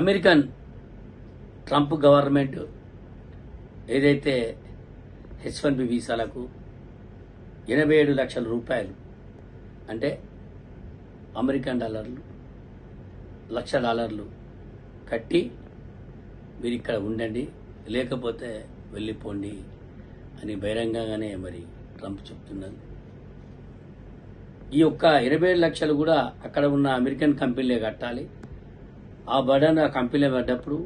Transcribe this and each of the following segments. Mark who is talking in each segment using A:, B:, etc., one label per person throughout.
A: American Trump government ఏదైతే H1B వీసాలకు 87 లక్షల రూపాయలు అంటే అమెరికన్ డాలర్లు $1,00,000 కట్టి మీరు ఇక్కడ ఉండండి, లేకపోతే వెళ్ళిపోండి అని బహిరంగంగానే మరి ట్రంప్ చెప్తున్నారు. ఈ యొక్క 27 లక్షలు కూడా అక్కడ ఉన్న అమెరికన్ కంపెనీలే కట్టాలి. ఆ బర్డన్ ఆ కంపెనీలే పడ్డప్పుడు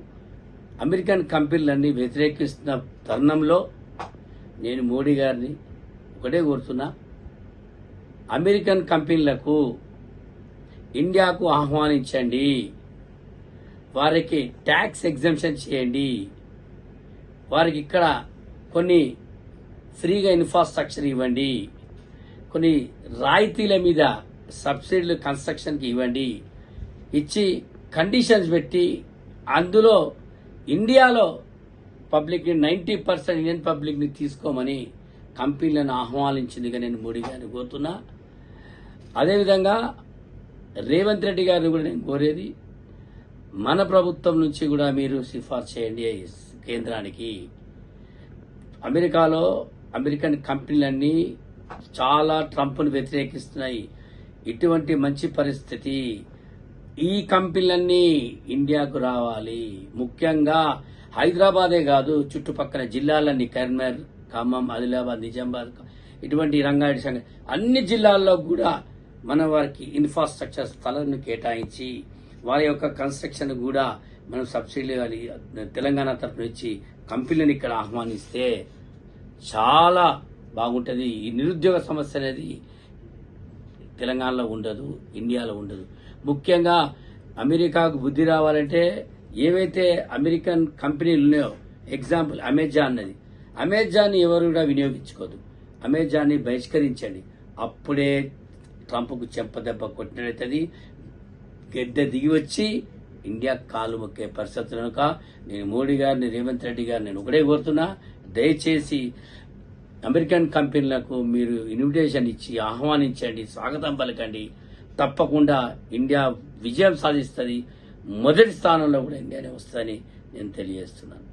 A: అమెరికన్ కంపెనీలన్నీ వ్యతిరేకిస్తున్న తరుణంలో నేను మోడీ గారిని ఒకటే కోరుతున్నా, అమెరికన్ కంపెనీలకు ఇండియాకు ఆహ్వానించండి, వారికి ట్యాక్స్ ఎగ్జంప్షన్ చేయండి, వారికి ఇక్కడ కొన్ని ఫ్రీగా ఇన్ఫ్రాస్ట్రక్చర్ ఇవ్వండి, కొన్ని రాయితీల మీద సబ్సిడీలు కన్స్ట్రక్షన్కి ఇవ్వండి, ఇచ్చి కండిషన్స్ పెట్టి అందులో ఇండియాలో పబ్లిక్ని 90% ఇండియన్ పబ్లిక్ని తీసుకోమని కంపెనీలను ఆహ్వానించిందిగా నేను మోడీ గారిని కోరుతున్నా. అదేవిధంగా రేవంత్ రెడ్డి గారిని కూడా నేను కోరేది, మన ప్రభుత్వం నుంచి కూడా మీరు సిఫార్సు చేయండి కేంద్రానికి. అమెరికాలో అమెరికన్ కంపెనీలన్నీ చాలా ట్రంప్ను వ్యతిరేకిస్తున్నాయి. ఇటువంటి మంచి పరిస్థితి, ఈ కంపెనీలన్నీ ఇండియాకు రావాలి. ముఖ్యంగా హైదరాబాదే కాదు, చుట్టుపక్కల జిల్లాలన్నీ కరీంనగర్, ఖమ్మం, ఆదిలాబాద్, నిజామాబాద్, ఇటువంటి రంగారెడ్డి సంఘం అన్ని జిల్లాల్లో కూడా మన వారికి ఇన్ఫ్రాస్ట్రక్చర్ స్థలాన్ని కేటాయించి వారి యొక్క కన్స్ట్రక్షన్ కూడా మనం సబ్సిడీ తెలంగాణ తరఫున ఇచ్చి కంపెనీలను ఇక్కడ ఆహ్వానిస్తే చాలా బాగుంటుంది. ఈ నిరుద్యోగ సమస్య అనేది తెలంగాణలో ఉండదు, ఇండియాలో ఉండదు. ముఖ్యంగా అమెరికాకు బుద్ధి రావాలంటే ఏవైతే అమెరికన్ కంపెనీలు ఉన్నాయో, ఎగ్జాంపుల్ అమెజాన్ అన్నది, అమెజాన్ ఎవరు కూడా వినియోగించుకోదు, అమెజాన్ని బహిష్కరించండి. అప్పుడే ట్రంప్కు చెంపదెబ్బ కొట్టినట్లయితుంది. గెడ్డ దిగి వచ్చి ఇండియా కాలు మొక్కే పరిస్థితులు. కనుక నేను మోడీ గారిని, రేవంత్ రెడ్డి గారిని నేను ఒకటే కోరుతున్నా, దయచేసి అమెరికన్ కంపెనీలకు మీరు ఇన్విటేషన్ ఇచ్చి ఆహ్వానించండి, స్వాగతం పలకండి. తప్పకుండా ఇండియా విజయం సాధిస్తుంది. మొదటి స్థానంలో కూడా ఇండియానే వస్తుందని నేను తెలియజేస్తున్నాను.